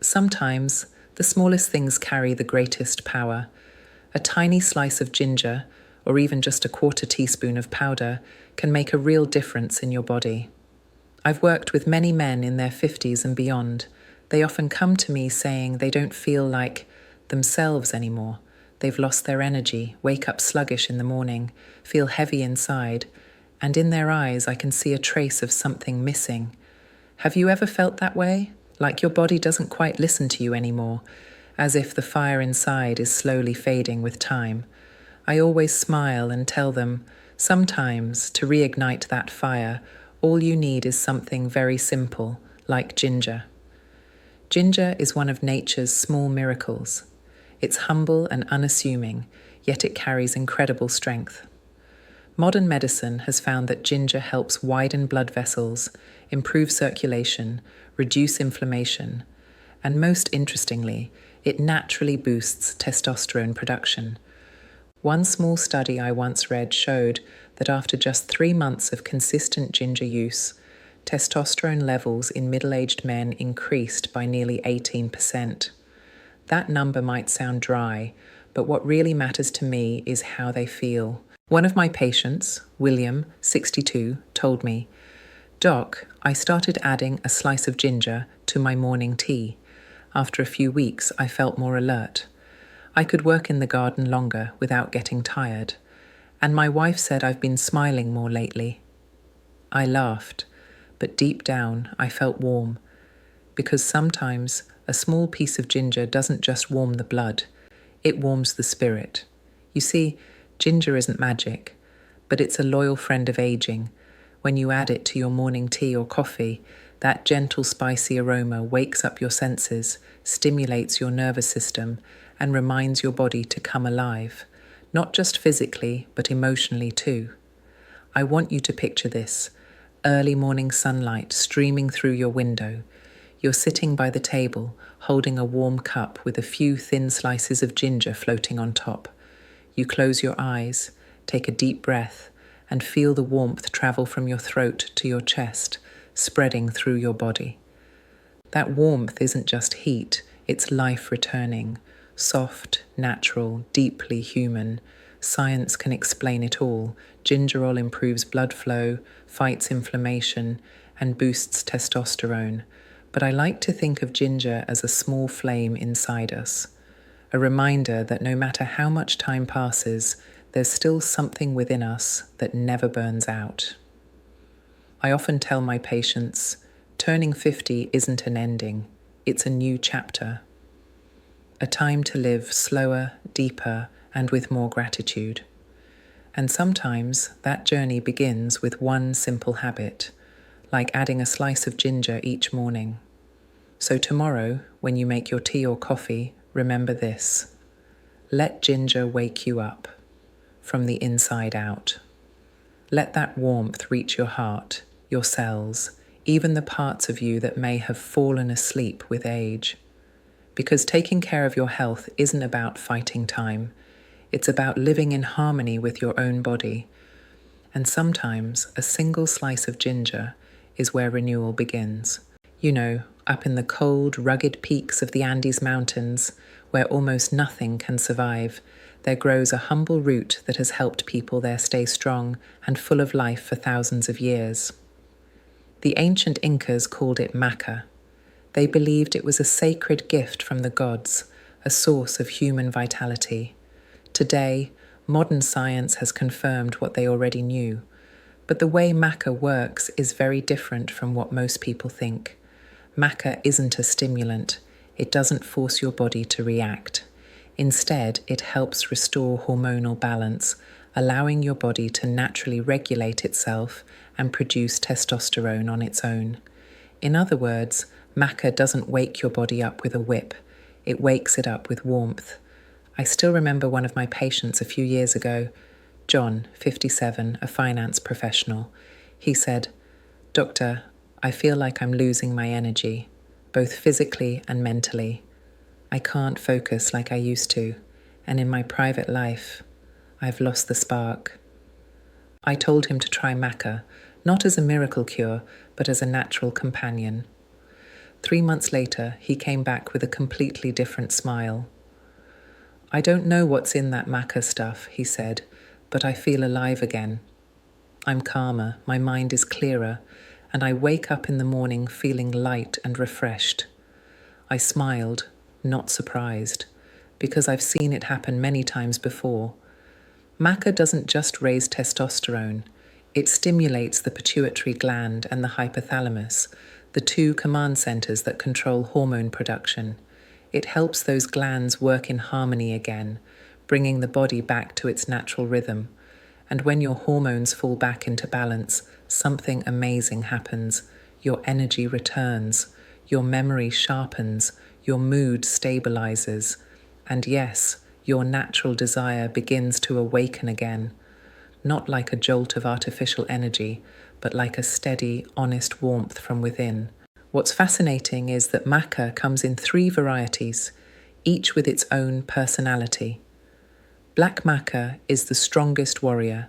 Sometimes the smallest things carry the greatest power. A tiny slice of ginger, or even just a quarter teaspoon of powder, can make a real difference in your body. I've worked with many men in their 50s and beyond. They often come to me saying they don't feel like themselves anymore. They've lost their energy, wake up sluggish in the morning, feel heavy inside, and in their eyes I can see a trace of something missing. Have you ever felt that way? Like your body doesn't quite listen to you anymore, as if the fire inside is slowly fading with time. I always smile and tell them, sometimes to reignite that fire, all you need is something very simple, like ginger. Ginger is one of nature's small miracles. It's humble and unassuming, yet it carries incredible strength. Modern medicine has found that ginger helps widen blood vessels, improve circulation, reduce inflammation, and most interestingly, it naturally boosts testosterone production. One small study I once read showed that after just 3 months of consistent ginger use, testosterone levels in middle-aged men increased by nearly 18%. That number might sound dry, but what really matters to me is how they feel. One of my patients, William, 62, told me, "Doc, I started adding a slice of ginger to my morning tea. After a few weeks, I felt more alert. I could work in the garden longer without getting tired. And my wife said I've been smiling more lately." I laughed, but deep down I felt warm, because sometimes a small piece of ginger doesn't just warm the blood, it warms the spirit. You see, ginger isn't magic, but it's a loyal friend of aging. When you add it to your morning tea or coffee, that gentle spicy aroma wakes up your senses, stimulates your nervous system, and reminds your body to come alive, not just physically, but emotionally too. I want you to picture this: early morning sunlight streaming through your window. You're sitting by the table, holding a warm cup with a few thin slices of ginger floating on top. You close your eyes, take a deep breath, and feel the warmth travel from your throat to your chest, spreading through your body. That warmth isn't just heat, it's life returning. Soft, natural, deeply human. Science can explain it all. Gingerol improves blood flow, fights inflammation, and boosts testosterone. But I like to think of ginger as a small flame inside us. A reminder that no matter how much time passes, there's still something within us that never burns out. I often tell my patients, turning 50 isn't an ending, it's a new chapter. A time to live slower, deeper, and with more gratitude. And sometimes that journey begins with one simple habit, like adding a slice of ginger each morning. So tomorrow, when you make your tea or coffee, remember this: let ginger wake you up from the inside out. Let that warmth reach your heart, your cells, even the parts of you that may have fallen asleep with age. Because taking care of your health isn't about fighting time. It's about living in harmony with your own body. And sometimes a single slice of ginger is where renewal begins. Up in the cold, rugged peaks of the Andes Mountains, where almost nothing can survive, there grows a humble root that has helped people there stay strong and full of life for thousands of years. The ancient Incas called it maca. They believed it was a sacred gift from the gods, a source of human vitality. Today, modern science has confirmed what they already knew, but the way maca works is very different from what most people think. Maca isn't a stimulant. It doesn't force your body to react. Instead, it helps restore hormonal balance, allowing your body to naturally regulate itself and produce testosterone on its own. In other words, maca doesn't wake your body up with a whip. It wakes it up with warmth. I still remember one of my patients a few years ago, John, 57, a finance professional. He said, "Doctor, I feel like I'm losing my energy, both physically and mentally. I can't focus like I used to, and in my private life, I've lost the spark." I told him to try maca, not as a miracle cure, but as a natural companion. 3 months later, he came back with a completely different smile. "I don't know what's in that maca stuff," he said, "but I feel alive again. I'm calmer, my mind is clearer, and I wake up in the morning feeling light and refreshed." I smiled, not surprised, because I've seen it happen many times before. Maca doesn't just raise testosterone, it stimulates the pituitary gland and the hypothalamus, the two command centers that control hormone production. It helps those glands work in harmony again, bringing the body back to its natural rhythm. And when your hormones fall back into balance, something amazing happens. Your energy returns, your memory sharpens, your mood stabilizes, and yes, your natural desire begins to awaken again. Not like a jolt of artificial energy, but like a steady, honest warmth from within. What's fascinating is that maca comes in 3 varieties, each with its own personality. Black maca is the strongest warrior,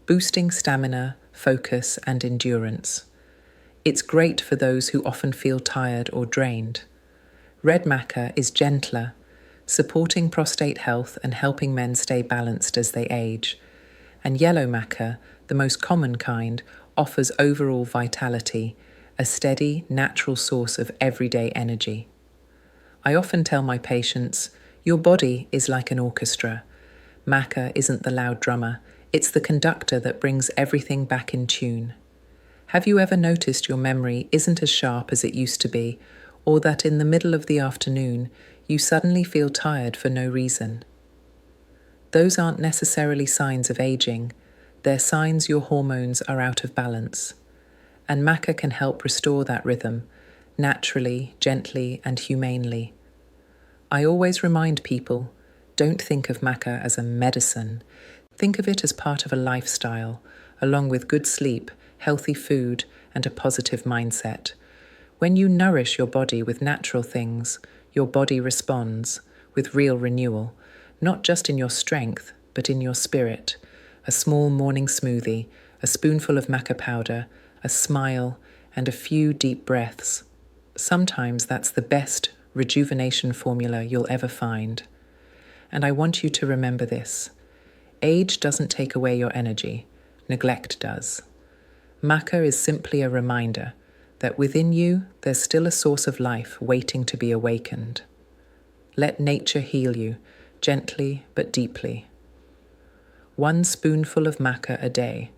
boosting stamina, focus, and endurance. It's great for those who often feel tired or drained. Red maca is gentler, supporting prostate health and helping men stay balanced as they age. And yellow maca, the most common kind, offers overall vitality, a steady, natural source of everyday energy. I often tell my patients, your body is like an orchestra. Maca isn't the loud drummer, it's the conductor that brings everything back in tune. Have you ever noticed your memory isn't as sharp as it used to be, or that in the middle of the afternoon you suddenly feel tired for no reason? Those aren't necessarily signs of aging, they're signs your hormones are out of balance. And maca can help restore that rhythm, naturally, gently, and humanely. I always remind people, don't think of maca as a medicine. Think of it as part of a lifestyle, along with good sleep, healthy food, and a positive mindset. When you nourish your body with natural things, your body responds with real renewal, not just in your strength, but in your spirit. A small morning smoothie, a spoonful of maca powder, a smile, and a few deep breaths. Sometimes that's the best rejuvenation formula you'll ever find. And I want you to remember this. Age doesn't take away your energy, neglect does. Maca is simply a reminder that within you there's still a source of life waiting to be awakened. Let nature heal you, gently but deeply. 1 spoonful of maca a day,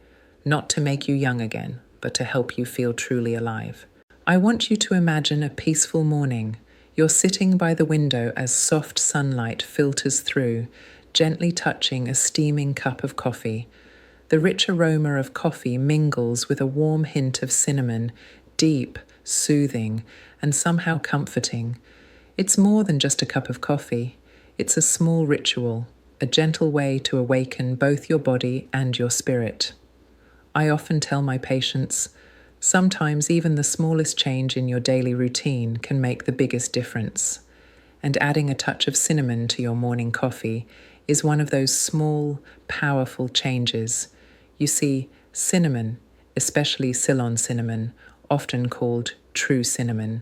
not to make you young again, but to help you feel truly alive. I want you to imagine a peaceful morning. You're sitting by the window as soft sunlight filters through, gently touching a steaming cup of coffee. The rich aroma of coffee mingles with a warm hint of cinnamon, deep, soothing, and somehow comforting. It's more than just a cup of coffee. It's a small ritual, a gentle way to awaken both your body and your spirit. I often tell my patients, sometimes even the smallest change in your daily routine can make the biggest difference. And adding a touch of cinnamon to your morning coffee is one of those small, powerful changes. You see, cinnamon, especially Ceylon cinnamon, often called true cinnamon,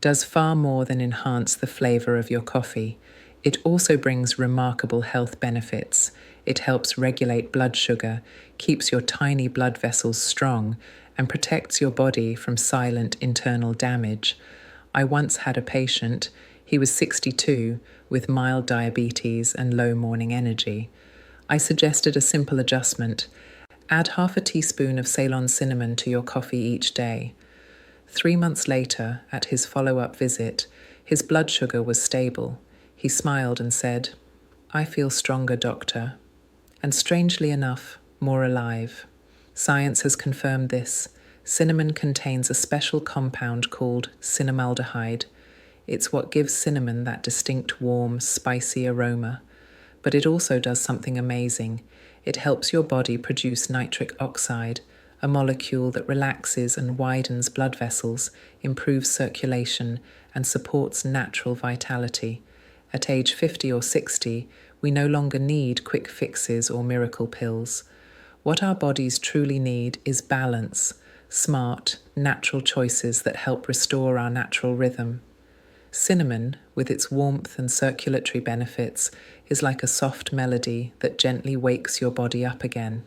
does far more than enhance the flavor of your coffee. It also brings remarkable health benefits. It helps regulate blood sugar, keeps your tiny blood vessels strong, and protects your body from silent internal damage. I once had a patient, he was 62, with mild diabetes and low morning energy. I suggested a simple adjustment. Add half a teaspoon of Ceylon cinnamon to your coffee each day. 3 months later, at his follow-up visit, his blood sugar was stable. He smiled and said, "I feel stronger, doctor." And strangely enough, more alive. Science has confirmed this. Cinnamon contains a special compound called cinnamaldehyde. It's what gives cinnamon that distinct warm, spicy aroma. But it also does something amazing. It helps your body produce nitric oxide, a molecule that relaxes and widens blood vessels, improves circulation, and supports natural vitality. At age 50 or 60, we no longer need quick fixes or miracle pills. What our bodies truly need is balance, smart, natural choices that help restore our natural rhythm. Cinnamon, with its warmth and circulatory benefits, is like a soft melody that gently wakes your body up again.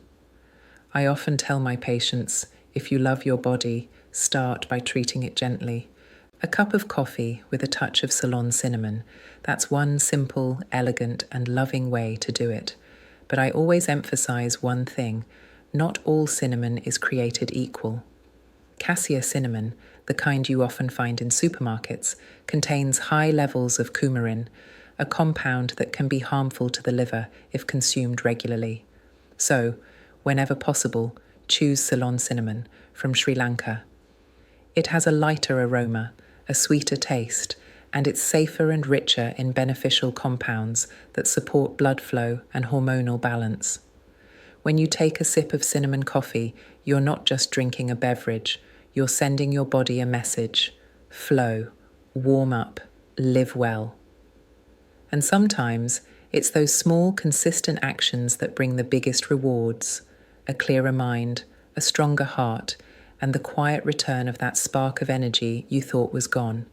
I often tell my patients, if you love your body, start by treating it gently. A cup of coffee with a touch of Ceylon cinnamon, that's one simple, elegant, and loving way to do it. But I always emphasize one thing: not all cinnamon is created equal. Cassia cinnamon, the kind you often find in supermarkets, contains high levels of coumarin, a compound that can be harmful to the liver if consumed regularly. So, whenever possible, choose Ceylon cinnamon from Sri Lanka. It has a lighter aroma, a sweeter taste, and it's safer and richer in beneficial compounds that support blood flow and hormonal balance. When you take a sip of cinnamon coffee, you're not just drinking a beverage, you're sending your body a message: flow, warm up, live well. And sometimes it's those small, consistent actions that bring the biggest rewards: a clearer mind, a stronger heart, and the quiet return of that spark of energy you thought was gone.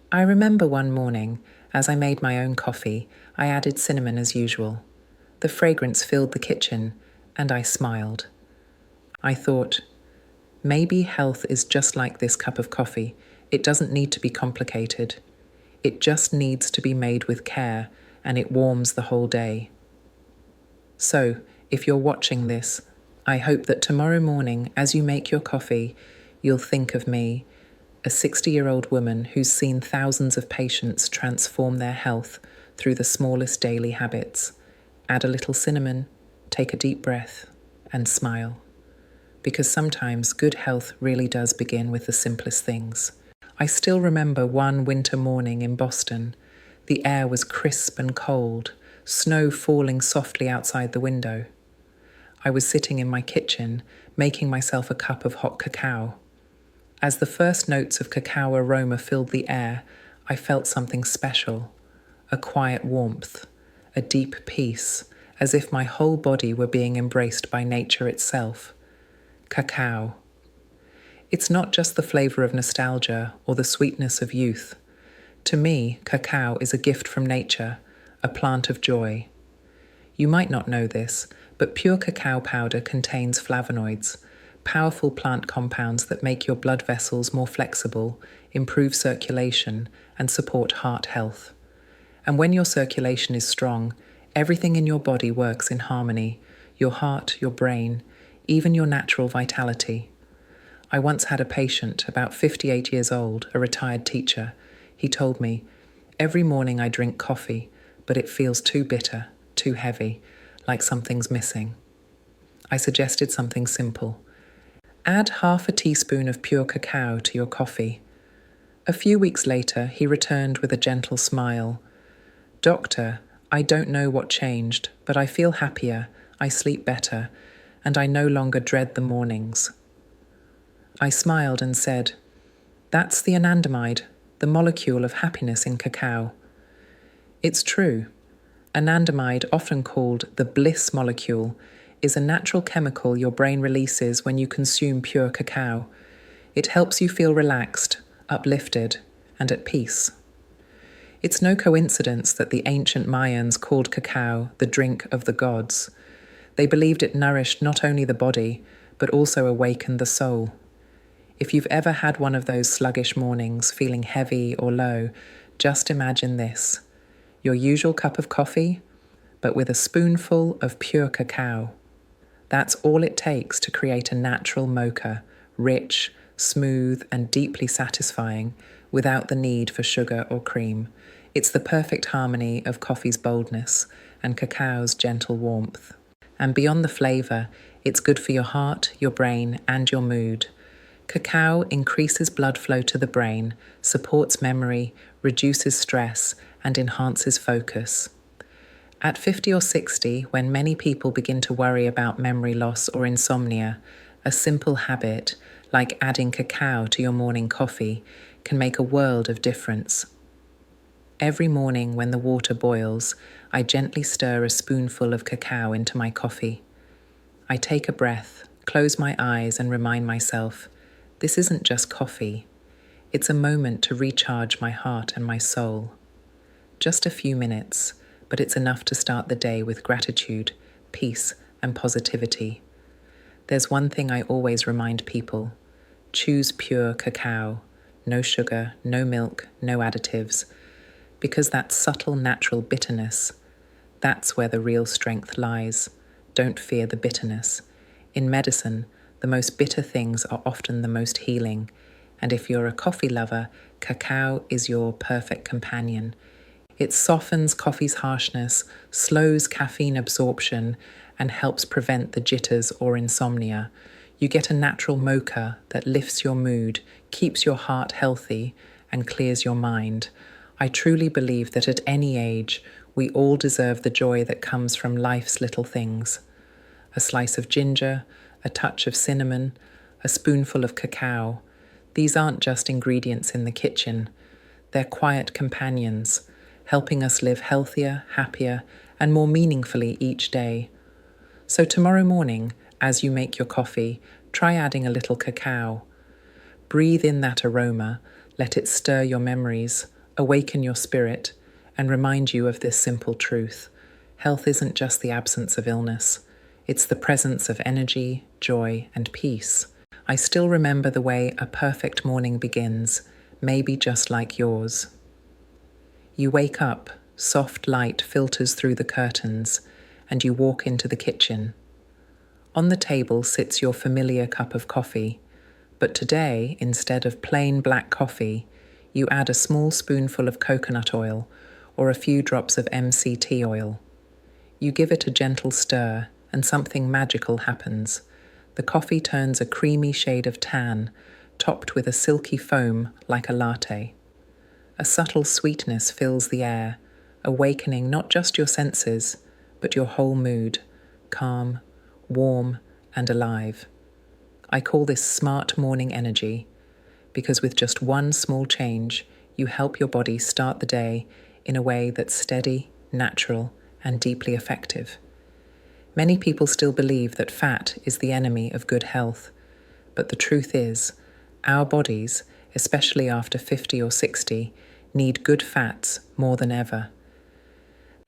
I remember one morning, as I made my own coffee, I added cinnamon as usual. The fragrance filled the kitchen, and I smiled. I thought, maybe health is just like this cup of coffee. It doesn't need to be complicated. It just needs to be made with care, and it warms the whole day. So, if you're watching this, I hope that tomorrow morning, as you make your coffee, you'll think of me, a 60-year-old woman who's seen thousands of patients transform their health through the smallest daily habits. Add a little cinnamon, take a deep breath, and smile. Because sometimes good health really does begin with the simplest things. I still remember one winter morning in Boston. The air was crisp and cold, snow falling softly outside the window. I was sitting in my kitchen, making myself a cup of hot cacao. As the first notes of cacao aroma filled the air, I felt something special, a quiet warmth, a deep peace, as if my whole body were being embraced by nature itself. Cacao. It's not just the flavor of nostalgia or the sweetness of youth. To me, cacao is a gift from nature, a plant of joy. You might not know this, but pure cacao powder contains flavonoids, powerful plant compounds that make your blood vessels more flexible, improve circulation, and support heart health. And when your circulation is strong, everything in your body works in harmony: your heart, your brain, even your natural vitality. I once had a patient, about 58 years old, a retired teacher. He told me, "Every morning I drink coffee, but it feels too bitter, too heavy, like something's missing." I suggested something simple. Add half a teaspoon of pure cacao to your coffee. A few weeks later, he returned with a gentle smile. "Doctor, I don't know what changed, but I feel happier, I sleep better, and I no longer dread the mornings." I smiled and said, "That's the anandamide, the molecule of happiness in cacao." It's true. Anandamide, often called the bliss molecule, is a natural chemical your brain releases when you consume pure cacao. It helps you feel relaxed, uplifted, and at peace. It's no coincidence that the ancient Mayans called cacao the drink of the gods. They believed it nourished not only the body, but also awakened the soul. If you've ever had one of those sluggish mornings, feeling heavy or low, just imagine this: your usual cup of coffee, but with a spoonful of pure cacao. That's all it takes to create a natural mocha, rich, smooth, and deeply satisfying, without the need for sugar or cream. It's the perfect harmony of coffee's boldness and cacao's gentle warmth. And beyond the flavor, it's good for your heart, your brain, and your mood. Cacao increases blood flow to the brain, supports memory, reduces stress, and enhances focus. At 50 or 60, when many people begin to worry about memory loss or insomnia, a simple habit, like adding cacao to your morning coffee, can make a world of difference. Every morning when the water boils, I gently stir a spoonful of cacao into my coffee. I take a breath, close my eyes and remind myself, this isn't just coffee. It's a moment to recharge my heart and my soul. Just a few minutes, but it's enough to start the day with gratitude, peace, and positivity. There's one thing I always remind people. Choose pure cacao. No sugar, no milk, no additives. Because that subtle natural bitterness, that's where the real strength lies. Don't fear the bitterness. In medicine, the most bitter things are often the most healing. And if you're a coffee lover, cacao is your perfect companion. It softens coffee's harshness, slows caffeine absorption, and helps prevent the jitters or insomnia. You get a natural mocha that lifts your mood, keeps your heart healthy, and clears your mind. I truly believe that at any age, we all deserve the joy that comes from life's little things. A slice of ginger, a touch of cinnamon, a spoonful of cacao. These aren't just ingredients in the kitchen. They're quiet companions, helping us live healthier, happier, and more meaningfully each day. So tomorrow morning, as you make your coffee, try adding a little cacao. Breathe in that aroma, let it stir your memories, awaken your spirit, and remind you of this simple truth. Health isn't just the absence of illness. It's the presence of energy, joy, and peace. I still remember the way a perfect morning begins, maybe just like yours. You wake up, soft light filters through the curtains, and you walk into the kitchen. On the table sits your familiar cup of coffee, but today, instead of plain black coffee, you add a small spoonful of coconut oil or a few drops of MCT oil. You give it a gentle stir, and something magical happens. The coffee turns a creamy shade of tan, topped with a silky foam like a latte. A subtle sweetness fills the air, awakening not just your senses, but your whole mood, calm, warm, and alive. I call this smart morning energy, because with just one small change, you help your body start the day in a way that's steady, natural, and deeply effective. Many people still believe that fat is the enemy of good health, but the truth is, our bodies, especially after 50 or 60, need good fats more than ever.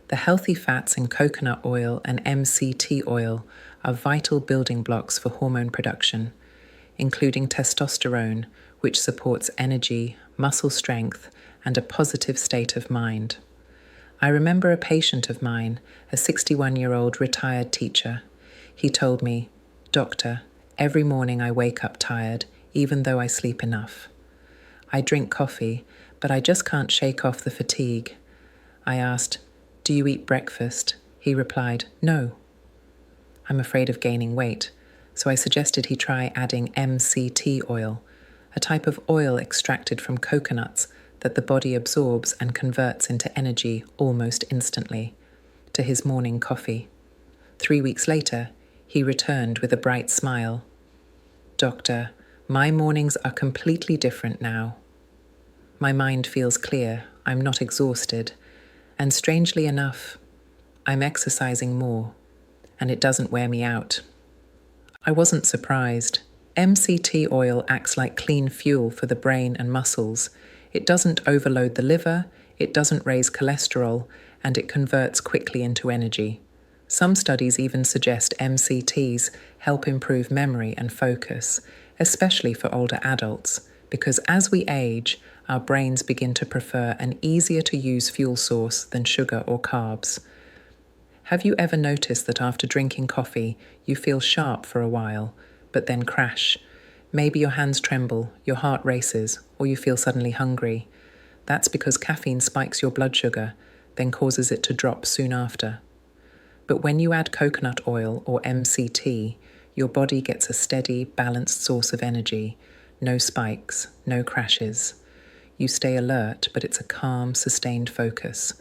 The healthy fats in coconut oil and MCT oil are vital building blocks for hormone production, including testosterone, which supports energy, muscle strength, and a positive state of mind. I remember a patient of mine, a 61-year-old retired teacher. He told me, "Doctor, every morning I wake up tired, even though I sleep enough. I drink coffee, but I just can't shake off the fatigue." I asked, "Do you eat breakfast?" He replied, "No." I'm afraid of gaining weight, so I suggested he try adding MCT oil, a type of oil extracted from coconuts that the body absorbs and converts into energy almost instantly, to his morning coffee. 3 weeks later, he returned with a bright smile. "Doctor, my mornings are completely different now. My mind feels clear, I'm not exhausted, and strangely enough, I'm exercising more, and it doesn't wear me out." I wasn't surprised. MCT oil acts like clean fuel for the brain and muscles. It doesn't overload the liver, it doesn't raise cholesterol, and it converts quickly into energy. Some studies even suggest MCTs help improve memory and focus, especially for older adults, because as we age, our brains begin to prefer an easier-to-use fuel source than sugar or carbs. Have you ever noticed that after drinking coffee, you feel sharp for a while, but then crash? Maybe your hands tremble, your heart races, or you feel suddenly hungry. That's because caffeine spikes your blood sugar, then causes it to drop soon after. But when you add coconut oil or MCT, your body gets a steady, balanced source of energy. No spikes, no crashes. You stay alert, but it's a calm, sustained focus,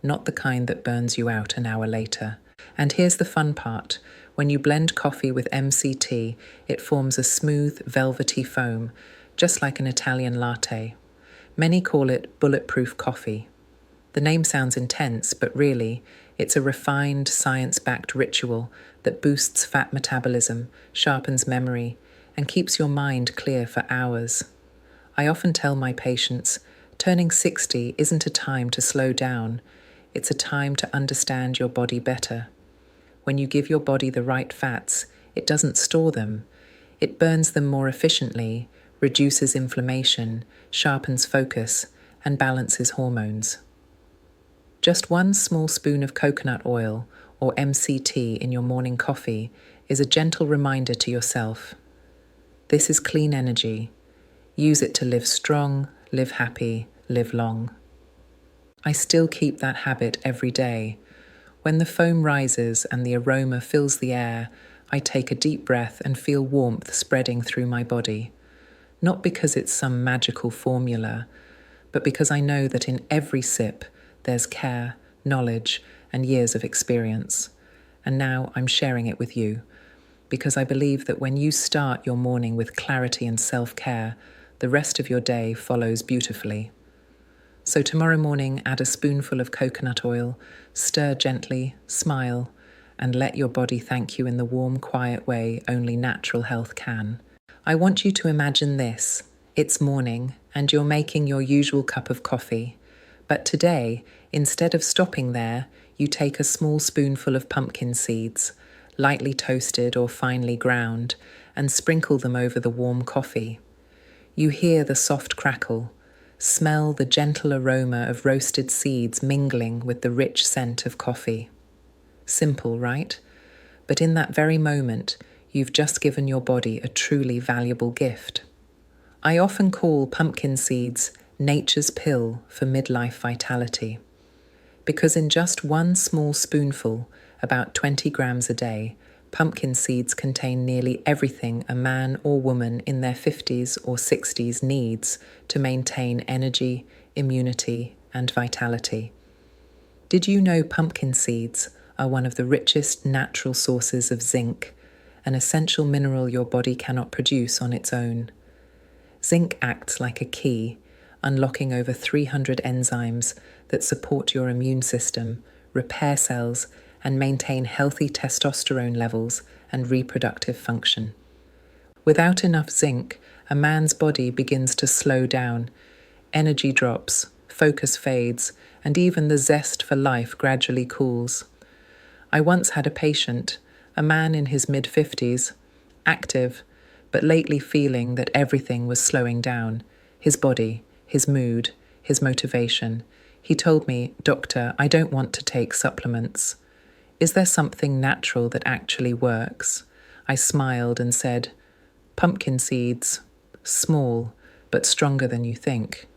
not the kind that burns you out an hour later. And here's the fun part. When you blend coffee with MCT, it forms a smooth, velvety foam, just like an Italian latte. Many call it bulletproof coffee. The name sounds intense, but really, It's a refined, science-backed ritual that boosts fat metabolism, sharpens memory, and keeps your mind clear for hours. I often tell my patients, turning 60 isn't a time to slow down, it's a time to understand your body better. When you give your body the right fats, it doesn't store them. It burns them more efficiently, reduces inflammation, sharpens focus, and balances hormones. Just one small spoon of coconut oil, or MCT, in your morning coffee is a gentle reminder to yourself. This is clean energy. Use it to live strong, live happy, live long. I still keep that habit every day. When the foam rises and the aroma fills the air, I take a deep breath and feel warmth spreading through my body. Not because it's some magical formula, but because I know that in every sip there's care, knowledge, and years of experience. And now I'm sharing it with you, because I believe that when you start your morning with clarity and self-care, the rest of your day follows beautifully. So tomorrow morning, add a spoonful of coconut oil, stir gently, smile, and let your body thank you in the warm, quiet way only natural health can. I want you to imagine this. It's morning, and you're making your usual cup of coffee. But today, instead of stopping there, you take a small spoonful of pumpkin seeds, lightly toasted or finely ground, and sprinkle them over the warm coffee. You hear the soft crackle, smell the gentle aroma of roasted seeds mingling with the rich scent of coffee. Simple, right? But in that very moment, you've just given your body a truly valuable gift. I often call pumpkin seeds nature's pill for midlife vitality, because in just one small spoonful, about 20 grams a day, pumpkin seeds contain nearly everything a man or woman in their 50s or 60s needs to maintain energy, immunity, and vitality. Did you know pumpkin seeds are one of the richest natural sources of zinc, an essential mineral your body cannot produce on its own? Zinc acts like a key, unlocking over 300 enzymes that support your immune system, repair cells, and maintain healthy testosterone levels and reproductive function. Without enough zinc, a man's body begins to slow down. Energy drops, focus fades, and even the zest for life gradually cools. I once had a patient, a man in his mid-50s, active, but lately feeling that everything was slowing down, his body, his mood, his motivation. He told me, "Doctor, I don't want to take supplements. Is there something natural that actually works?" I smiled and said, "Pumpkin seeds, small, but stronger than you think."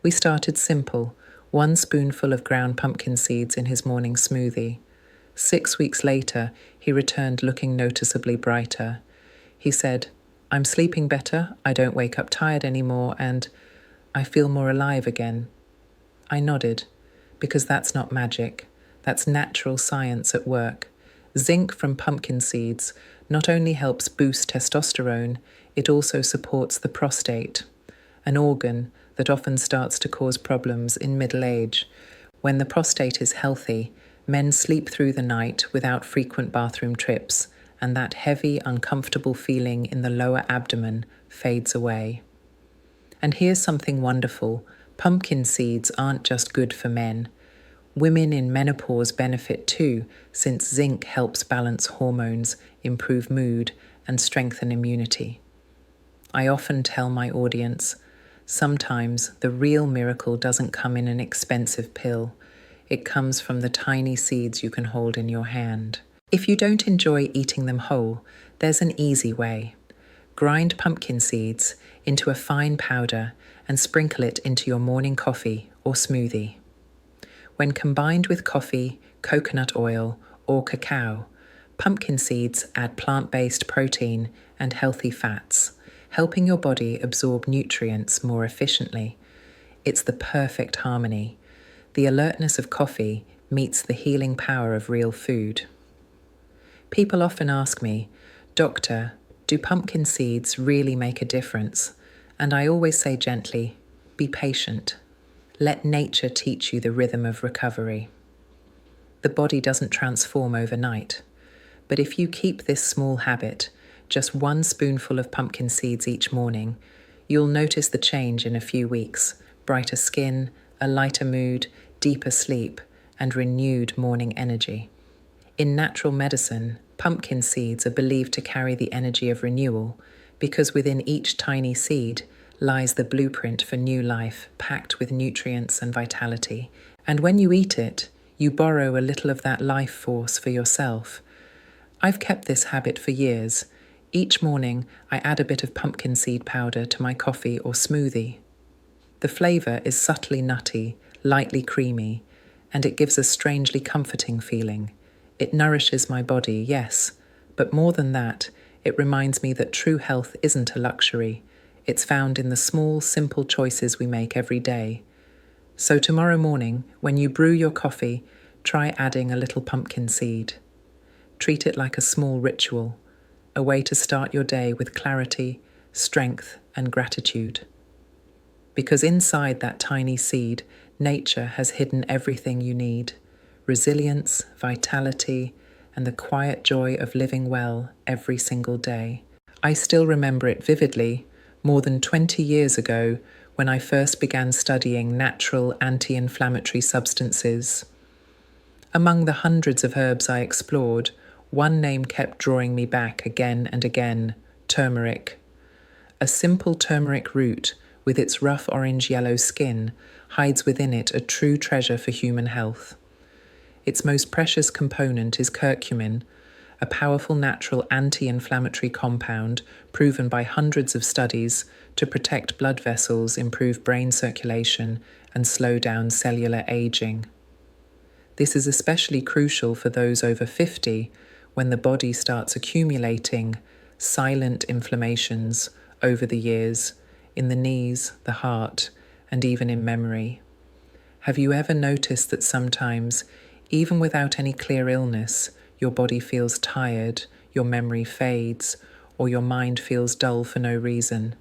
We started simple, one spoonful of ground pumpkin seeds in his morning smoothie. 6 weeks later, he returned looking noticeably brighter. He said, "I'm sleeping better, I don't wake up tired anymore, and I feel more alive again." I nodded, because that's not magic. That's natural science at work. Zinc from pumpkin seeds not only helps boost testosterone, it also supports the prostate, an organ that often starts to cause problems in middle age. When the prostate is healthy, men sleep through the night without frequent bathroom trips, and that heavy, uncomfortable feeling in the lower abdomen fades away. And here's something wonderful. Pumpkin seeds aren't just good for men. Women in menopause benefit too, since zinc helps balance hormones, improve mood, and strengthen immunity. I often tell my audience, sometimes the real miracle doesn't come in an expensive pill. It comes from the tiny seeds you can hold in your hand. If you don't enjoy eating them whole, there's an easy way. Grind pumpkin seeds into a fine powder and sprinkle it into your morning coffee or smoothie. When combined with coffee, coconut oil, or cacao, pumpkin seeds add plant-based protein and healthy fats, helping your body absorb nutrients more efficiently. It's the perfect harmony. The alertness of coffee meets the healing power of real food. People often ask me, "Doctor, do pumpkin seeds really make a difference?" And I always say gently, be patient. Let nature teach you the rhythm of recovery. The body doesn't transform overnight. But if you keep this small habit, just one spoonful of pumpkin seeds each morning, you'll notice the change in a few weeks: brighter skin, a lighter mood, deeper sleep, and renewed morning energy. In natural medicine, pumpkin seeds are believed to carry the energy of renewal because within each tiny seed lies the blueprint for new life packed with nutrients and vitality. And when you eat it, you borrow a little of that life force for yourself. I've kept this habit for years. Each morning, I add a bit of pumpkin seed powder to my coffee or smoothie. The flavour is subtly nutty, lightly creamy, and it gives a strangely comforting feeling. It nourishes my body, yes, but more than that, it reminds me that true health isn't a luxury. It's found in the small, simple choices we make every day. So tomorrow morning, when you brew your coffee, try adding a little pumpkin seed. Treat it like a small ritual, a way to start your day with clarity, strength, and gratitude. Because inside that tiny seed, nature has hidden everything you need: resilience, vitality, and the quiet joy of living well every single day. I still remember it vividly, more than 20 years ago, when I first began studying natural anti-inflammatory substances. Among the hundreds of herbs I explored, one name kept drawing me back again and again: turmeric. A simple turmeric root, with its rough orange-yellow skin, hides within it a true treasure for human health. Its most precious component is curcumin, a powerful natural anti-inflammatory compound proven by hundreds of studies to protect blood vessels, improve brain circulation, and slow down cellular aging. This is especially crucial for those over 50, when the body starts accumulating silent inflammations over the years, in the knees, the heart, and even in memory. Have you ever noticed that sometimes, even without any clear illness, your body feels tired, your memory fades, or your mind feels dull for no reason?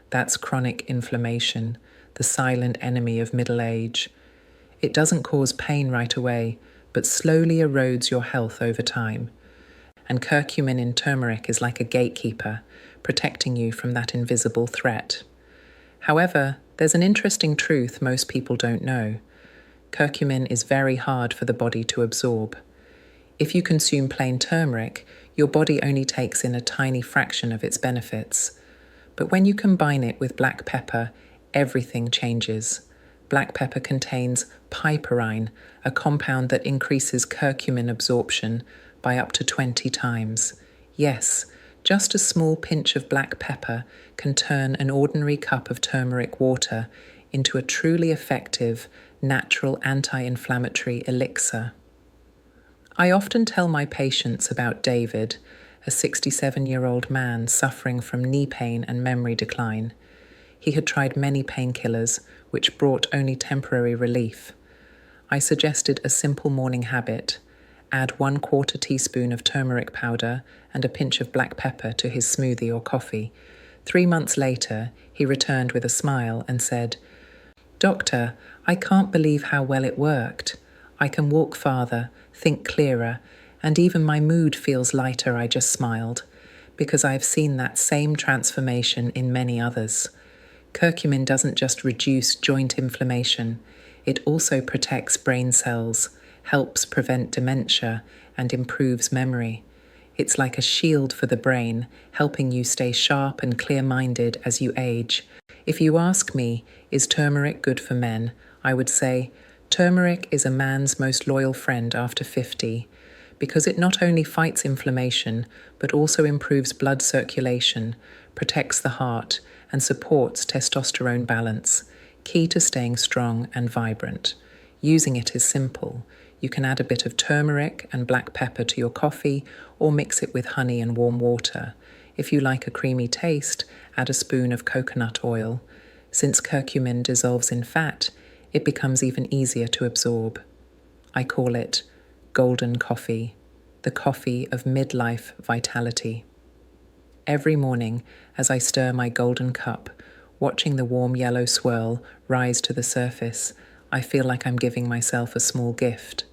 That's chronic inflammation, the silent enemy of middle age. It doesn't cause pain right away, but slowly erodes your health over time. And curcumin in turmeric is like a gatekeeper, protecting you from that invisible threat. However, there's an interesting truth most people don't know. Curcumin is very hard for the body to absorb. If you consume plain turmeric, your body only takes in a tiny fraction of its benefits. But when you combine it with black pepper, everything changes. Black pepper contains piperine, a compound that increases curcumin absorption by up to 20 times. Yes, just a small pinch of black pepper can turn an ordinary cup of turmeric water into a truly effective, natural anti-inflammatory elixir. I often tell my patients about David, a 67-year-old man suffering from knee pain and memory decline. He had tried many painkillers, which brought only temporary relief. I suggested a simple morning habit: add 1/4 teaspoon of turmeric powder and a pinch of black pepper to his smoothie or coffee. 3 months later, he returned with a smile and said, "Doctor, I can't believe how well it worked. I can walk farther, think clearer, and even my mood feels lighter." I just smiled, because I have seen that same transformation in many others. Curcumin doesn't just reduce joint inflammation, it also protects brain cells, helps prevent dementia, and improves memory. It's like a shield for the brain, helping you stay sharp and clear-minded as you age. If you ask me, is turmeric good for men? I would say, turmeric is a man's most loyal friend after 50, because it not only fights inflammation, but also improves blood circulation, protects the heart, and supports testosterone balance, key to staying strong and vibrant. Using it is simple. You can add a bit of turmeric and black pepper to your coffee, or mix it with honey and warm water. If you like a creamy taste, add a spoon of coconut oil. Since curcumin dissolves in fat, it becomes even easier to absorb. I call it golden coffee, the coffee of midlife vitality. Every morning, as I stir my golden cup, watching the warm yellow swirl rise to the surface, I feel like I'm giving myself a small gift.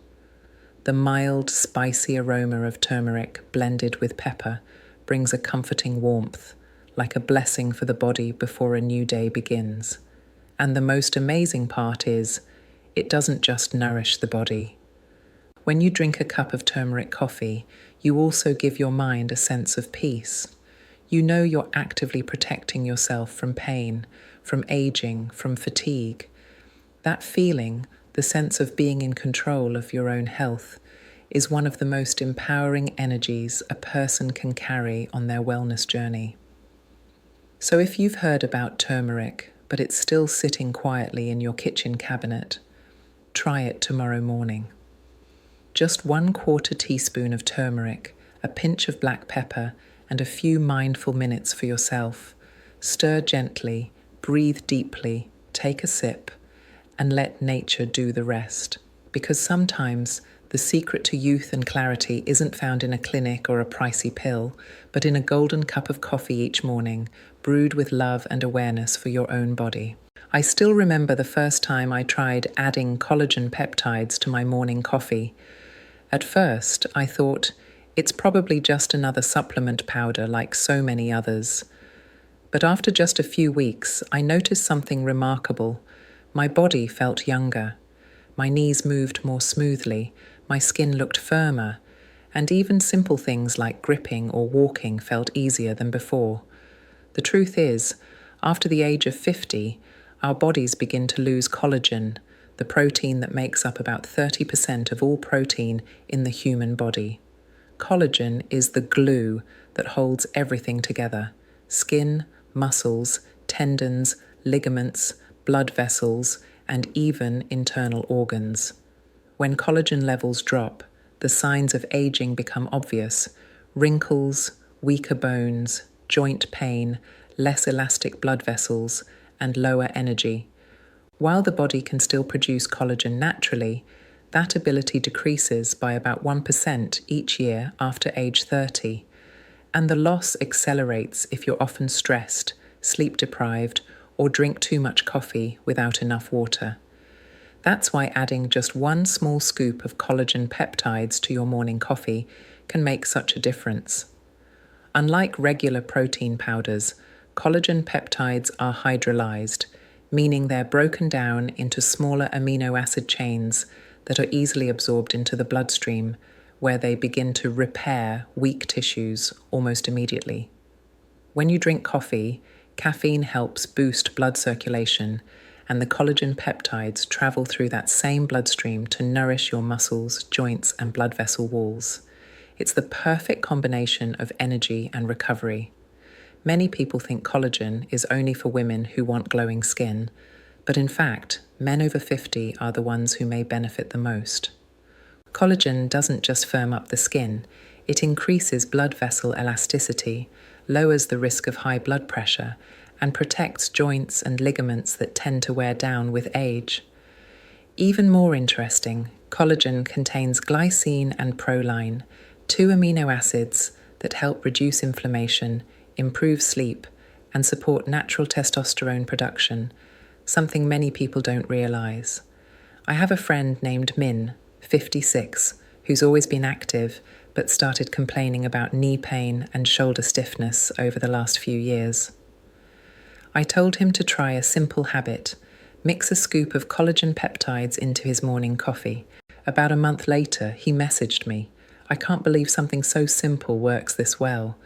The mild, spicy aroma of turmeric blended with pepper brings a comforting warmth, like a blessing for the body before a new day begins. And the most amazing part is, it doesn't just nourish the body. When you drink a cup of turmeric coffee, you also give your mind a sense of peace. You know you're actively protecting yourself from pain, from aging, from fatigue. That feeling, the sense of being in control of your own health, is one of the most empowering energies a person can carry on their wellness journey. So if you've heard about turmeric, but it's still sitting quietly in your kitchen cabinet, try it tomorrow morning. Just 1/4 teaspoon of turmeric, a pinch of black pepper, and a few mindful minutes for yourself. Stir gently, breathe deeply, take a sip, and let nature do the rest. Because sometimes the secret to youth and clarity isn't found in a clinic or a pricey pill, but in a golden cup of coffee each morning, brewed with love and awareness for your own body. I still remember the first time I tried adding collagen peptides to my morning coffee. At first, I thought, it's probably just another supplement powder like so many others. But after just a few weeks, I noticed something remarkable. My body felt younger. My knees moved more smoothly, my skin looked firmer, and even simple things like gripping or walking felt easier than before. The truth is, after the age of 50, our bodies begin to lose collagen, the protein that makes up about 30% of all protein in the human body. Collagen is the glue that holds everything together: skin, muscles, tendons, ligaments, blood vessels, and even internal organs. When collagen levels drop, the signs of aging become obvious: wrinkles, weaker bones, joint pain, less elastic blood vessels, and lower energy. While the body can still produce collagen naturally, that ability decreases by about 1% each year after age 30, and the loss accelerates if you're often stressed, sleep deprived, or drink too much coffee without enough water. That's why adding just 1 small scoop of collagen peptides to your morning coffee can make such a difference. Unlike regular protein powders, collagen peptides are hydrolyzed, meaning they're broken down into smaller amino acid chains that are easily absorbed into the bloodstream, where they begin to repair weak tissues almost immediately. When you drink coffee, caffeine helps boost blood circulation, and the collagen peptides travel through that same bloodstream to nourish your muscles, joints, and blood vessel walls. It's the perfect combination of energy and recovery. Many people think collagen is only for women who want glowing skin, but in fact, men over 50 are the ones who may benefit the most. Collagen doesn't just firm up the skin, it increases blood vessel elasticity, lowers the risk of high blood pressure, and protects joints and ligaments that tend to wear down with age. Even more interesting, collagen contains glycine and proline, 2 amino acids that help reduce inflammation, improve sleep, and support natural testosterone production, something many people don't realize. I have a friend named Min, 56, who's always been active, but started complaining about knee pain and shoulder stiffness over the last few years. I told him to try a simple habit: mix a scoop of collagen peptides into his morning coffee. About a month later, he messaged me, "I can't believe something so simple works this well.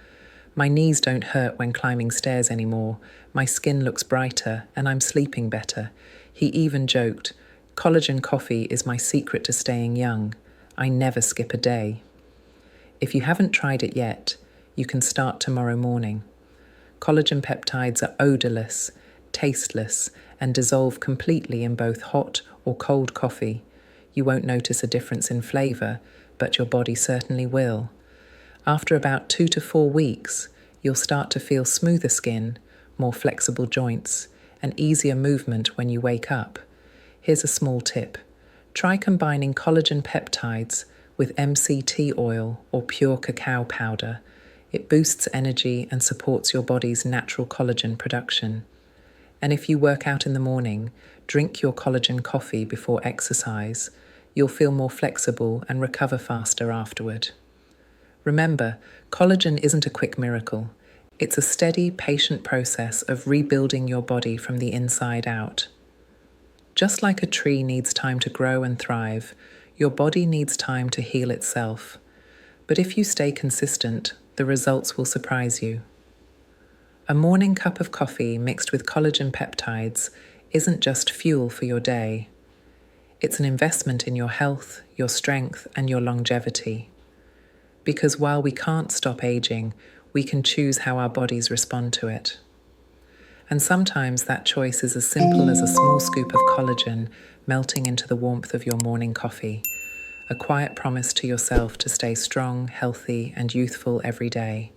My knees don't hurt when climbing stairs anymore, my skin looks brighter, and I'm sleeping better." He even joked, "Collagen coffee is my secret to staying young. I never skip a day." If you haven't tried it yet, you can start tomorrow morning. Collagen peptides are odorless, tasteless, and dissolve completely in both hot or cold coffee. You won't notice a difference in flavor, but your body certainly will. After about 2 to 4 weeks, you'll start to feel smoother skin, more flexible joints, and easier movement when you wake up. Here's a small tip. Try combining collagen peptides with MCT oil or pure cacao powder. It boosts energy and supports your body's natural collagen production. And if you work out in the morning, drink your collagen coffee before exercise. you'll feel more flexible and recover faster afterward. Remember, collagen isn't a quick miracle. It's a steady, patient process of rebuilding your body from the inside out. Just like a tree needs time to grow and thrive, your body needs time to heal itself. But if you stay consistent, the results will surprise you. A morning cup of coffee mixed with collagen peptides isn't just fuel for your day. It's an investment in your health, your strength, and your longevity. Because while we can't stop aging, we can choose how our bodies respond to it. And sometimes that choice is as simple as a small scoop of collagen melting into the warmth of your morning coffee, a quiet promise to yourself to stay strong, healthy, and youthful every day.